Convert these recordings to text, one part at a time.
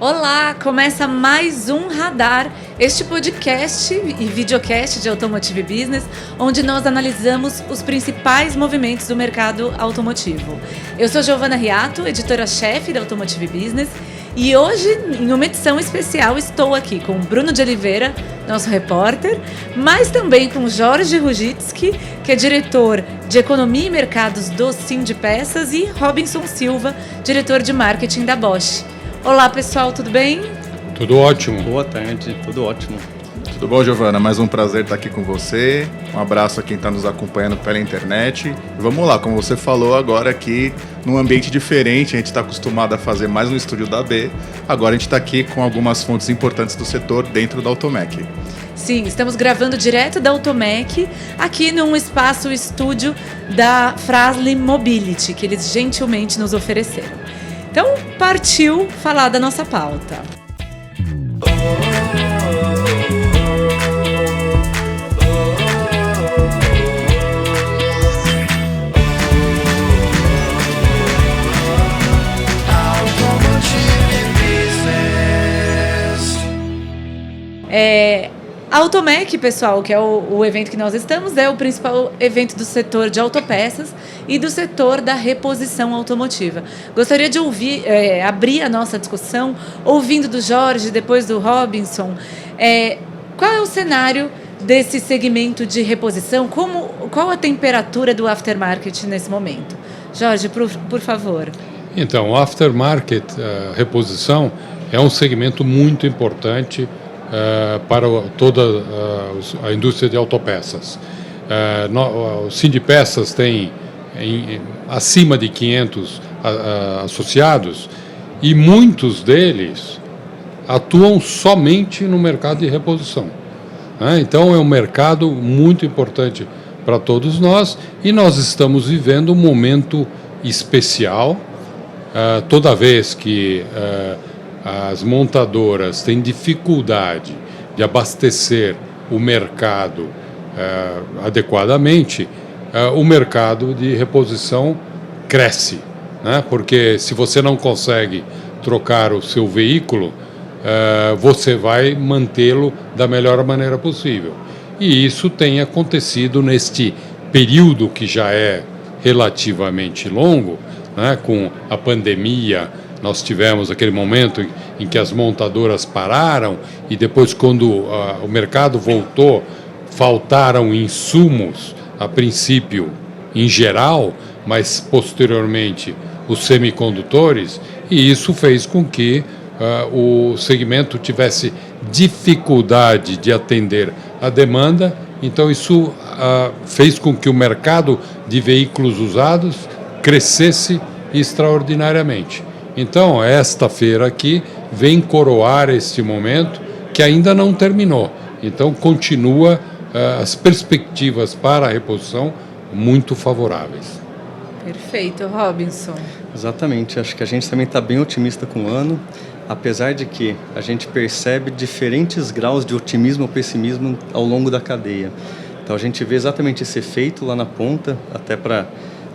Olá, começa mais um Radar, este podcast e videocast de Automotive Business, onde nós analisamos os principais movimentos do mercado automotivo. Eu sou Giovana Riato, editora-chefe da Automotive Business, e hoje, em uma edição especial, estou aqui com Bruno de Oliveira, nosso repórter, mas também com Jorge Rugitsky, que é diretor de Economia e Mercados do Sindipeças, e Robinson Silva, diretor de Marketing da Bosch. Olá, pessoal, tudo bem? Tudo ótimo. Boa tarde, tudo ótimo. Tudo bom, Giovana? Mais um prazer estar aqui com você. Um abraço a quem está nos acompanhando pela internet. E vamos lá, como você falou agora aqui, num ambiente diferente, a gente está acostumado a fazer mais no estúdio da B. Agora a gente está aqui com algumas fontes importantes do setor dentro da Automec. Sim, estamos gravando direto da Automec, aqui num espaço estúdio da Frasle Mobility, que eles gentilmente nos ofereceram. Então, partiu falar da nossa pauta. A Automec, pessoal, que é o evento que nós estamos, é o principal evento do setor de autopeças e do setor da reposição automotiva. Gostaria de abrir a nossa discussão, ouvindo do Jorge, depois do Robinson, qual é o cenário desse segmento de reposição, qual a temperatura do aftermarket nesse momento? Jorge, por favor. Então, o aftermarket, reposição, é um segmento muito importante para toda a indústria de autopeças. O Sindipeças tem acima de 500 associados e muitos deles atuam somente no mercado de reposição. Então é um mercado muito importante para todos nós e nós estamos vivendo um momento especial. Toda vez que as montadoras têm dificuldade de abastecer o mercado adequadamente, o mercado de reposição cresce, né? Porque se você não consegue trocar o seu veículo, você vai mantê-lo da melhor maneira possível. E isso tem acontecido neste período que já é relativamente longo, né? Com a pandemia. Nós tivemos aquele momento em que as montadoras pararam e depois, quando o mercado voltou, faltaram insumos, a princípio em geral, mas posteriormente os semicondutores, e isso fez com que o segmento tivesse dificuldade de atender a demanda. Então isso fez com que o mercado de veículos usados crescesse extraordinariamente. Então, esta feira aqui vem coroar este momento que ainda não terminou. Então, continua as perspectivas para a reposição muito favoráveis. Perfeito, Robinson. Exatamente, acho que a gente também está bem otimista com o ano, apesar de que a gente percebe diferentes graus de otimismo ou pessimismo ao longo da cadeia. Então, a gente vê exatamente esse efeito lá na ponta, até para...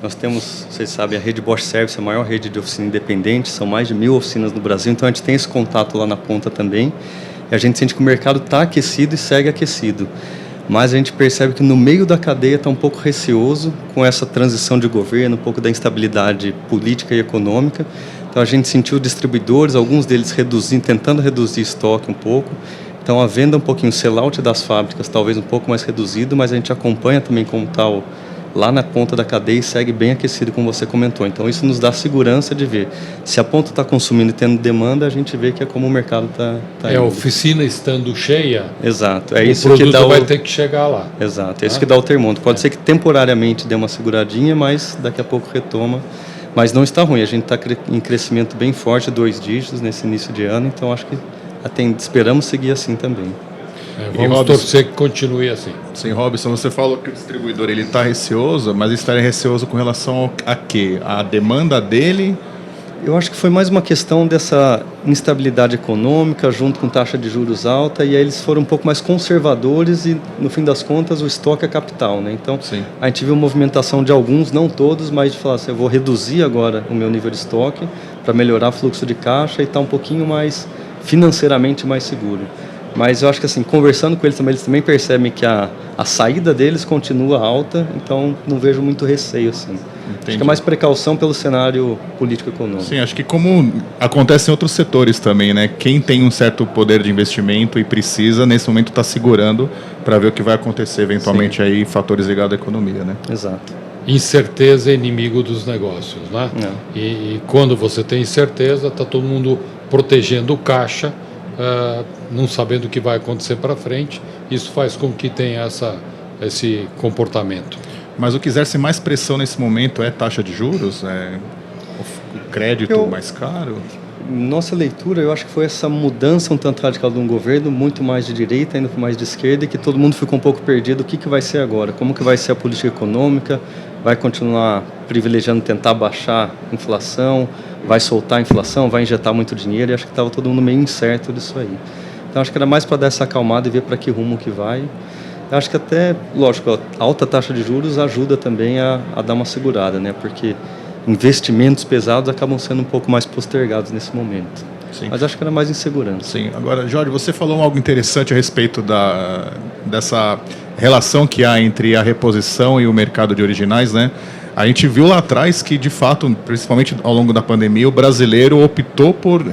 Nós temos, vocês sabem, a rede Bosch Service, a maior rede de oficina independente, são mais de 1.000 oficinas no Brasil, então a gente tem esse contato lá na ponta também, e a gente sente que o mercado está aquecido e segue aquecido. Mas a gente percebe que no meio da cadeia está um pouco receoso com essa transição de governo, um pouco da instabilidade política e econômica. Então a gente sentiu distribuidores, alguns deles tentando reduzir estoque um pouco. Então a venda um pouquinho, o sell-out das fábricas talvez um pouco mais reduzido, mas a gente acompanha também como tal lá na ponta da cadeia e segue bem aquecido, como você comentou. Então isso nos dá segurança de ver. Se a ponta está consumindo e tendo demanda, a gente vê que é como o mercado está indo. A oficina estando cheia, exato. É o isso produto que dá vai ter que chegar lá. Exato, é isso que dá o termômetro. Pode ser que temporariamente dê uma seguradinha, mas daqui a pouco retoma. Mas não está ruim, a gente está em crescimento bem forte, 2 dígitos nesse início de ano, então acho que esperamos seguir assim também. Vamos torcer que continue assim. Sim, Robinson, você falou que o distribuidor está receoso, mas estaria receoso com relação a quê? A demanda dele? Eu acho que foi mais uma questão dessa instabilidade econômica junto com taxa de juros alta, e aí eles foram um pouco mais conservadores e, no fim das contas, o estoque é capital, né? Então, sim, a gente viu movimentação de alguns, não todos, mas de falar assim, eu vou reduzir agora o meu nível de estoque melhorar o fluxo de caixa e estar um pouquinho mais financeiramente mais seguro. Mas eu acho que assim, conversando com eles também percebem que a saída deles continua alta, então não vejo muito receio assim. Entendi. Acho que é mais precaução pelo cenário político-econômico. Sim, acho que como acontece em outros setores também, né? Quem tem um certo poder de investimento e precisa, nesse momento está segurando para ver o que vai acontecer eventualmente aí em fatores ligados à economia, né? Exato. Incerteza é inimigo dos negócios, né? E quando você tem incerteza, está todo mundo protegendo o caixa, não sabendo o que vai acontecer para frente. Isso faz com que tenha esse comportamento. Mas o que exerce mais pressão nesse momento é taxa de juros? É o crédito mais caro? Nossa leitura, eu acho que foi essa mudança um tanto radical de um governo, muito mais de direita, indo mais de esquerda, e que todo mundo ficou um pouco perdido. O que vai ser agora? Como que vai ser a política econômica? Vai continuar privilegiando tentar baixar a inflação? Vai soltar a inflação? Vai injetar muito dinheiro? E acho que estava todo mundo meio incerto disso aí. Então acho que era mais para dar essa acalmada e ver para que rumo que vai. Eu acho que até, lógico, a alta taxa de juros ajuda também a dar uma segurada, né? Porque investimentos pesados acabam sendo um pouco mais postergados nesse momento. Sim. Mas acho que era mais insegurança. Sim. Agora, Jorge, você falou algo interessante a respeito dessa relação que há entre a reposição e o mercado de originais, né? A gente viu lá atrás que, de fato, principalmente ao longo da pandemia, o brasileiro optou por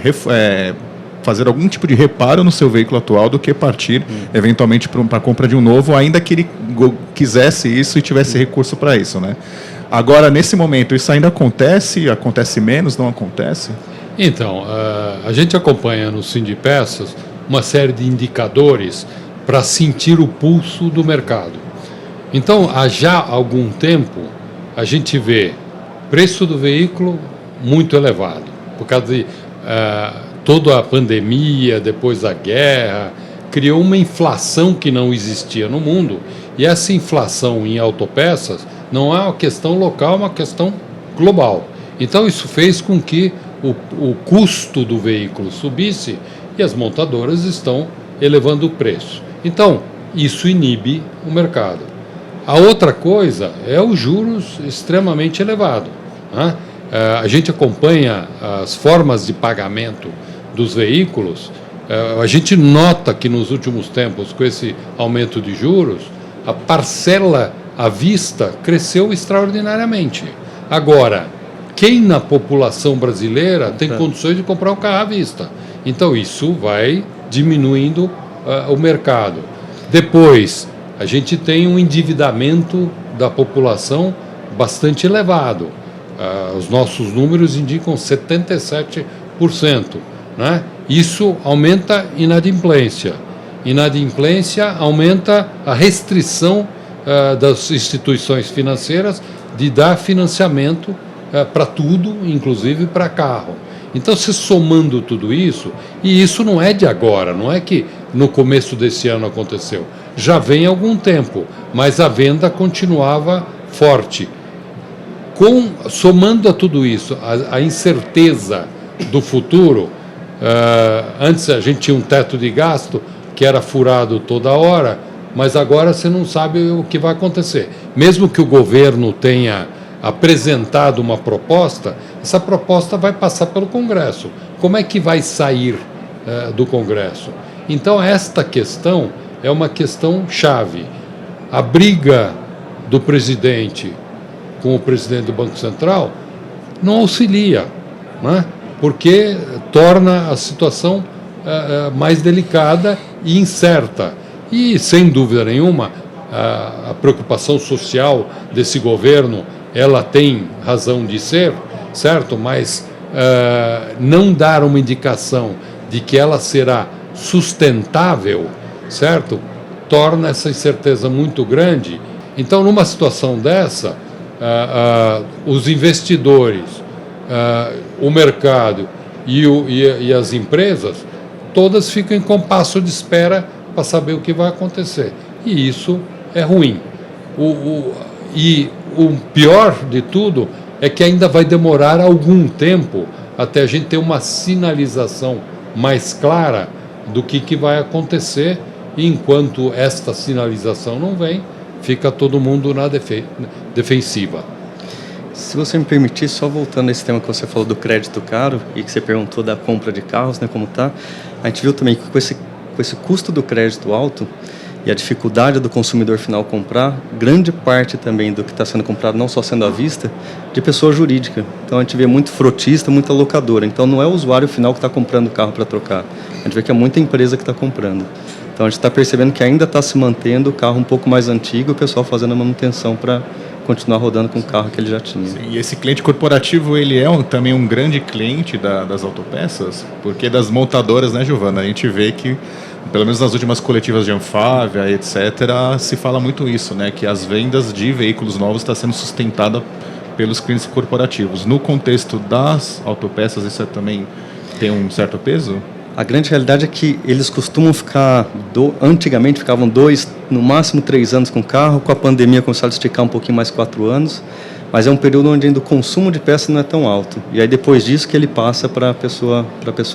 fazer algum tipo de reparo no seu veículo atual do que partir, eventualmente, para a compra de um novo, ainda que ele quisesse isso e tivesse recurso para isso, né? Agora, nesse momento, isso ainda acontece? Acontece menos? Não acontece? Então, a gente acompanha no Sindipeças uma série de indicadores para sentir o pulso do mercado. Então, há já algum tempo, a gente vê preço do veículo muito elevado, por causa de toda a pandemia, depois da guerra, criou uma inflação que não existia no mundo, e essa inflação em autopeças não é uma questão local, é uma questão global. Então, isso fez com que o custo do veículo subisse e as montadoras estão elevando o preço. Então, isso inibe o mercado. A outra coisa é os juros extremamente elevados, né? A gente acompanha as formas de pagamento dos veículos. A gente nota que nos últimos tempos, com esse aumento de juros, a parcela à vista cresceu extraordinariamente. Agora, quem na população brasileira tem condições de comprar um carro à vista? Então, isso vai diminuindo o mercado. Depois, a gente tem um endividamento da população bastante elevado. Os nossos números indicam 77%, né? Isso aumenta a inadimplência. Inadimplência aumenta a restrição das instituições financeiras de dar financiamento para tudo, inclusive para carro. Então, se somando tudo isso, e isso não é de agora, não é que no começo desse ano aconteceu, já vem há algum tempo, mas a venda continuava forte. Somando a tudo isso, a incerteza do futuro, antes a gente tinha um teto de gasto que era furado toda hora, mas agora você não sabe o que vai acontecer. Mesmo que o governo tenha apresentado uma proposta, essa proposta vai passar pelo Congresso. Como é que vai sair do Congresso? Então, esta questão é uma questão chave. A briga do presidente com o presidente do Banco Central não auxilia, né? Porque torna a situação mais delicada e incerta. E, sem dúvida nenhuma, a preocupação social desse governo, ela tem razão de ser, certo? Mas não dar uma indicação de que ela será sustentável, certo? Torna essa incerteza muito grande. Então, numa situação dessa, os investidores, o mercado e as empresas, todas ficam em compasso de espera para saber o que vai acontecer. E isso é ruim. E o pior de tudo é que ainda vai demorar algum tempo até a gente ter uma sinalização mais clara do que vai acontecer. E enquanto esta sinalização não vem, fica todo mundo na defensiva. Se você me permitir, só voltando a esse tema que você falou do crédito caro e que você perguntou da compra de carros, né, como tá, a gente viu também que com esse custo do crédito alto e a dificuldade do consumidor final comprar, grande parte também do que está sendo comprado, não só sendo à vista, de pessoa jurídica. Então a gente vê muito frotista, muita locadora. Então não é o usuário final que está comprando o carro para trocar. A gente vê que é muita empresa que está comprando. Então a gente está percebendo que ainda está se mantendo o carro um pouco mais antigo, o pessoal fazendo a manutenção para continuar rodando com o carro que ele já tinha. Sim, e esse cliente corporativo, ele é também um grande cliente das autopeças? Porque das montadoras, né, Giovana? A gente vê que, pelo menos nas últimas coletivas de Anfávia, etc., se fala muito isso, né? Que as vendas de veículos novos estão sendo sustentadas pelos clientes corporativos. No contexto das autopeças, isso também tem um certo peso? A grande realidade é que eles costumam ficar, antigamente ficavam 2, no máximo 3 anos com o carro, com a pandemia começaram a esticar um pouquinho mais 4 anos, mas é um período onde ainda o consumo de peças não é tão alto. E aí depois disso que ele passa para a pessoa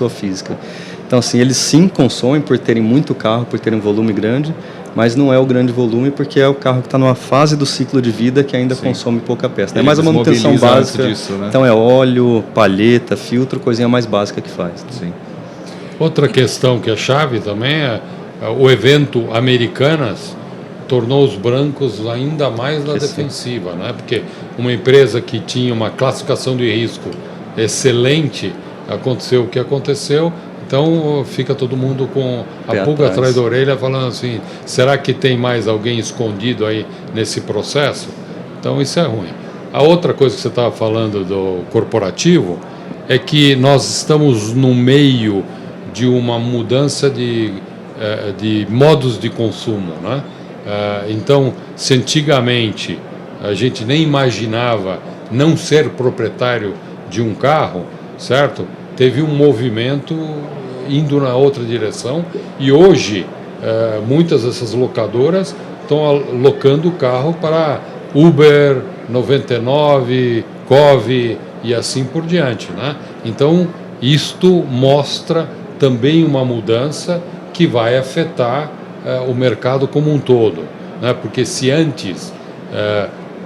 física. Então assim, eles sim consomem por terem muito carro, por terem um volume grande, mas não é o grande volume porque é o carro que está numa fase do ciclo de vida que ainda consome pouca peça. É mais a manutenção básica, disso, né? Então é óleo, palheta, filtro, coisinha mais básica que faz. Sim. Outra questão que é chave também é o evento Americanas tornou os brancos ainda mais na defensiva, né? Porque uma empresa que tinha uma classificação de risco excelente, aconteceu o que aconteceu, então fica todo mundo com a pulga atrás da orelha falando assim, será que tem mais alguém escondido aí nesse processo? Então isso é ruim. A outra coisa que você estava falando do corporativo é que nós estamos no meio de uma mudança de modos de consumo, né? Então, se antigamente a gente nem imaginava não ser proprietário de um carro, certo? Teve um movimento indo na outra direção e hoje muitas dessas locadoras estão alocando o carro para Uber, 99, Cove e assim por diante, né? Então, isto mostra também uma mudança que vai afetar o mercado como um todo, né? Porque se antes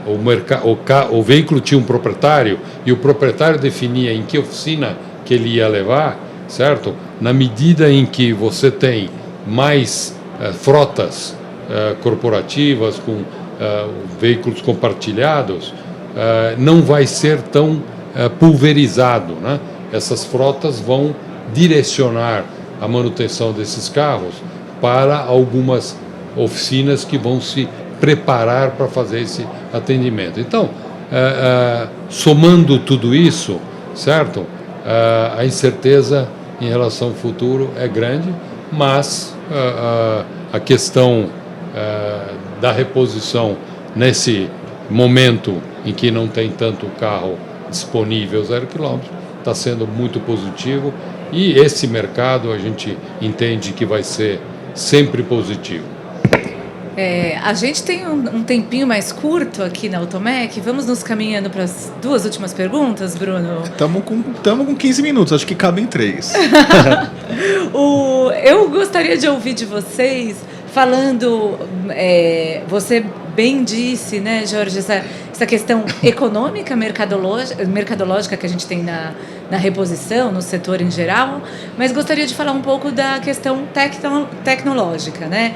o veículo tinha um proprietário e o proprietário definia em que oficina que ele ia levar, certo? Na medida em que você tem mais frotas corporativas com veículos compartilhados, não vai ser tão pulverizado, né? Essas frotas vão direcionar a manutenção desses carros para algumas oficinas que vão se preparar para fazer esse atendimento. Então, somando tudo isso, certo? A incerteza em relação ao futuro é grande, mas a questão da reposição nesse momento em que não tem tanto carro disponível 0 km está sendo muito positivo. E esse mercado a gente entende que vai ser sempre positivo. A gente tem um tempinho mais curto aqui na Automec. Vamos nos caminhando para as 2 últimas perguntas, Bruno? Estamos com 15 minutos, acho que cabem 3. Eu gostaria de ouvir de vocês falando, você bem disse, né, Jorge, essa questão econômica, mercadológica que a gente tem na reposição, no setor em geral, mas gostaria de falar um pouco da questão tecnológica, né?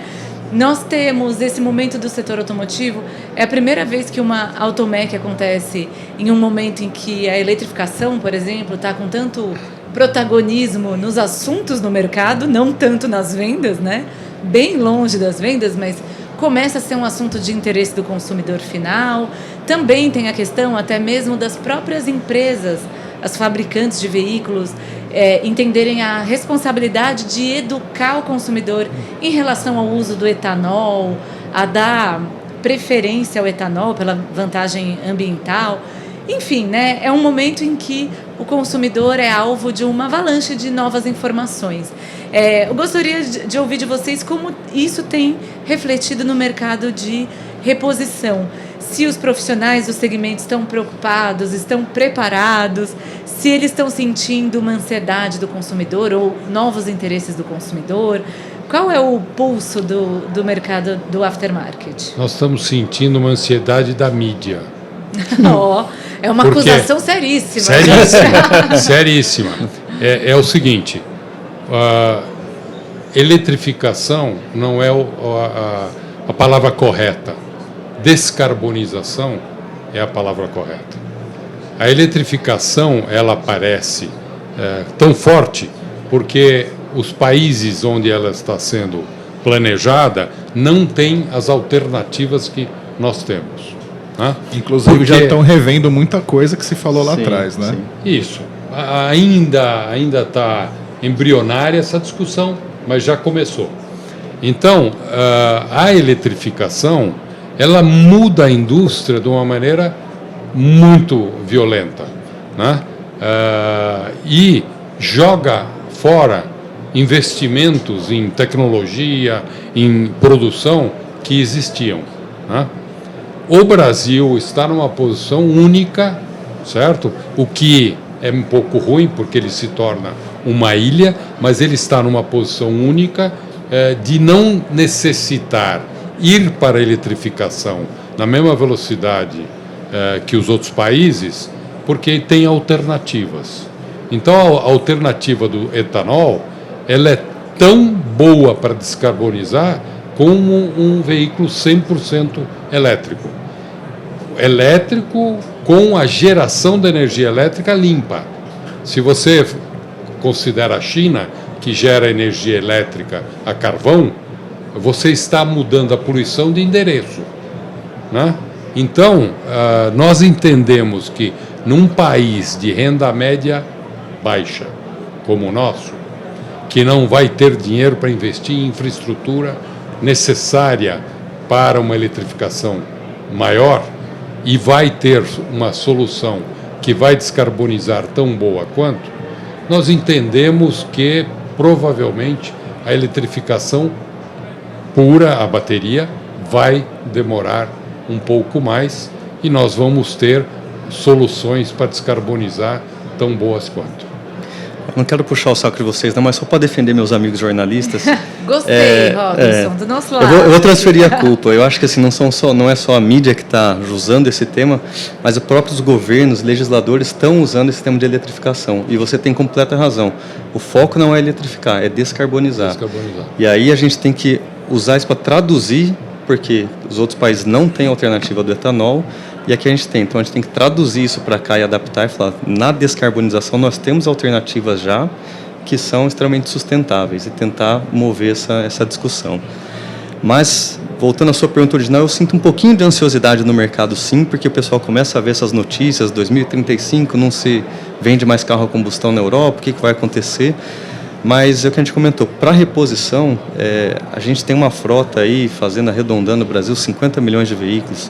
Nós temos esse momento do setor automotivo, é a primeira vez que uma Automec acontece em um momento em que a eletrificação, por exemplo, está com tanto protagonismo nos assuntos no mercado, não tanto nas vendas, né? Bem longe das vendas, mas começa a ser um assunto de interesse do consumidor final. Também tem a questão até mesmo das próprias empresas, as fabricantes de veículos, entenderem a responsabilidade de educar o consumidor em relação ao uso do etanol, a dar preferência ao etanol pela vantagem ambiental. Enfim, né, é um momento em que o consumidor é alvo de uma avalanche de novas informações. Eu gostaria de ouvir de vocês como isso tem refletido no mercado de reposição. Se os profissionais do segmento estão preocupados, estão preparados, se eles estão sentindo uma ansiedade do consumidor ou novos interesses do consumidor. Qual é o pulso do mercado do aftermarket? Nós estamos sentindo uma ansiedade da mídia, Ó, é uma Por quê? acusação seríssima. Seríssima, seríssima. É o seguinte, eletrificação não é a palavra correta. Descarbonização é a palavra correta. A eletrificação, ela parece tão forte porque os países onde ela está sendo planejada não têm as alternativas que nós temos. Né? Inclusive já estão revendo muita coisa que se falou lá atrás, né? Sim. Isso. Ainda está embrionária essa discussão, mas já começou. Então, a eletrificação, ela muda a indústria de uma maneira muito violenta, né? E joga fora investimentos em tecnologia, em produção que existiam, né? O Brasil está numa posição única, certo? O que é um pouco ruim, porque ele se torna uma ilha, mas ele está numa posição única de não necessitar ir para a eletrificação na mesma velocidade que os outros países, porque tem alternativas. Então, a alternativa do etanol, ela é tão boa para descarbonizar como um veículo 100% elétrico. Elétrico com a geração da energia elétrica limpa. Se você considera a China, que gera energia elétrica a carvão, você está mudando a poluição de endereço, né? Então, nós entendemos que num país de renda média baixa, como o nosso, que não vai ter dinheiro para investir em infraestrutura necessária para uma eletrificação maior e vai ter uma solução que vai descarbonizar tão boa quanto, nós entendemos que provavelmente a eletrificação pura, a bateria, vai demorar um pouco mais e nós vamos ter soluções para descarbonizar tão boas quanto. Eu não quero puxar o saco de vocês, não, mas só para defender meus amigos jornalistas. Gostei, Robinson, do nosso lado. Eu vou transferir a culpa. Eu acho que assim, não é só a mídia que está usando esse tema, mas os próprios governos, legisladores estão usando esse tema de eletrificação. E você tem completa razão. O foco não é eletrificar, é descarbonizar. E aí a gente tem que usar isso para traduzir, porque os outros países não têm alternativa do etanol, e aqui a gente tem. Então a gente tem que traduzir isso para cá e adaptar e falar, na descarbonização nós temos alternativas já que são extremamente sustentáveis e tentar mover essa discussão. Mas, voltando à sua pergunta original, eu sinto um pouquinho de ansiosidade no mercado sim, porque o pessoal começa a ver essas notícias, 2035 não se vende mais carro a combustão na Europa, o que vai acontecer? Mas é o que a gente comentou, para reposição, a gente tem uma frota aí, arredondando no Brasil, 50 milhões de veículos.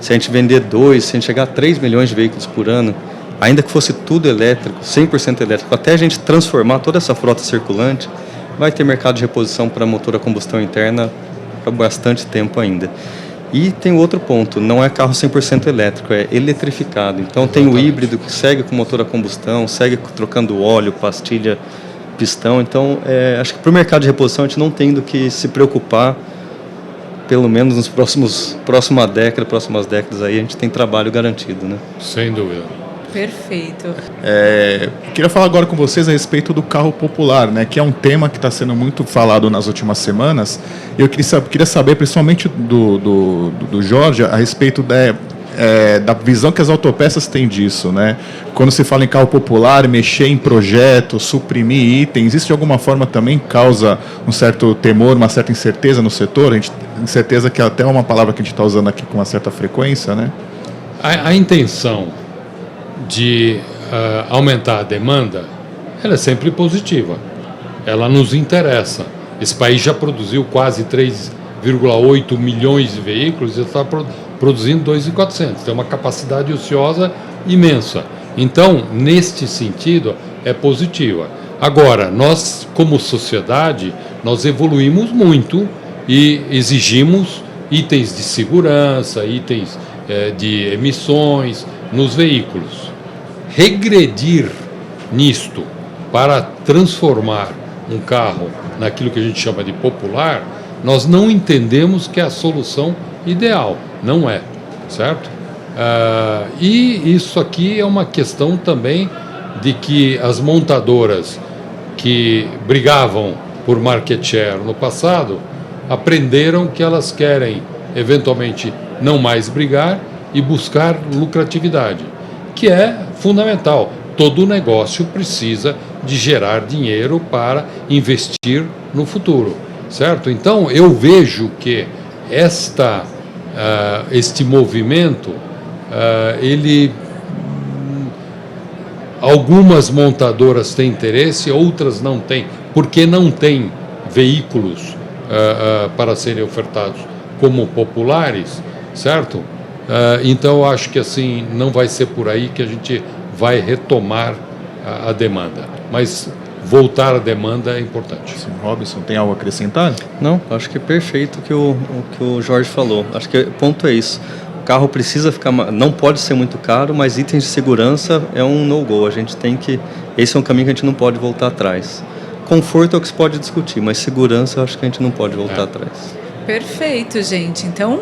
Se a gente vender 2, se a gente chegar a 3 milhões de veículos por ano, ainda que fosse tudo elétrico, 100% elétrico, até a gente transformar toda essa frota circulante, vai ter mercado de reposição para motor a combustão interna por bastante tempo ainda. E tem outro ponto, não é carro 100% elétrico, é eletrificado. Então tem o híbrido que segue com motor a combustão, segue trocando óleo, pastilha, pistão. Então, acho que para o mercado de reposição a gente não tem do que se preocupar, pelo menos nos próximas décadas aí a gente tem trabalho garantido, né? Sem dúvida. Perfeito. Queria falar agora com vocês a respeito do carro popular, né, que é um tema que está sendo muito falado nas últimas semanas. Eu queria saber, principalmente do Jorge, a respeito da visão que as autopeças têm disso, né? Quando se fala em carro popular, mexer em projetos, suprimir itens, isso de alguma forma também causa um certo temor, uma certa incerteza no setor? Incerteza que até é uma palavra que a gente está usando aqui com uma certa frequência, né? A intenção de aumentar a demanda, ela é sempre positiva. Ela nos interessa. Esse país já produziu quase 3,8 milhões de veículos e está produzindo 2.400. Tem uma capacidade ociosa imensa. Então, neste sentido, é positiva. Agora, nós, como sociedade, nós evoluímos muito e exigimos itens de segurança, itens de emissões nos veículos. Regredir nisto para transformar um carro naquilo que a gente chama de popular, nós não entendemos que é a solução ideal. Não é, certo? E isso aqui é uma questão também de que as montadoras que brigavam por market share no passado aprenderam que elas querem eventualmente não mais brigar e buscar lucratividade, que é fundamental. Todo negócio precisa de gerar dinheiro para investir no futuro, certo? Então eu vejo que este movimento, algumas montadoras têm interesse, outras não têm, porque não têm veículos para serem ofertados como populares, certo? Então eu acho que assim não vai ser por aí que a gente vai retomar a demanda, mas voltar à demanda é importante. Sim, Robinson, tem algo a acrescentar? Não, acho que é perfeito o que o Jorge falou. Acho que o ponto é isso. O carro precisa ficar, não pode ser muito caro, mas itens de segurança é um no-go. A gente tem que, esse é um caminho que a gente não pode voltar atrás. Conforto é o que se pode discutir, mas segurança eu acho que a gente não pode voltar atrás. Perfeito, gente. Então,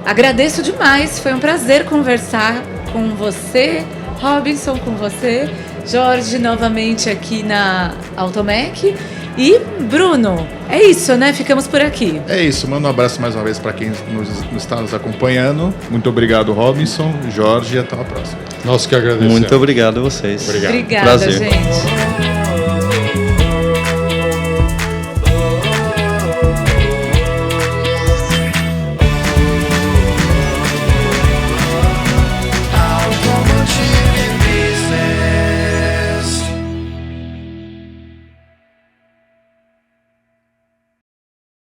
agradeço demais. Foi um prazer conversar com você, Robinson, com você, Jorge, novamente aqui na Automec. E, Bruno, é isso, né? Ficamos por aqui. É isso. Manda um abraço mais uma vez para quem está nos acompanhando. Muito obrigado, Robinson, Jorge, e até a próxima. Nós que agradecemos. Muito obrigado a vocês. Obrigado. Obrigada, Prazer. gente.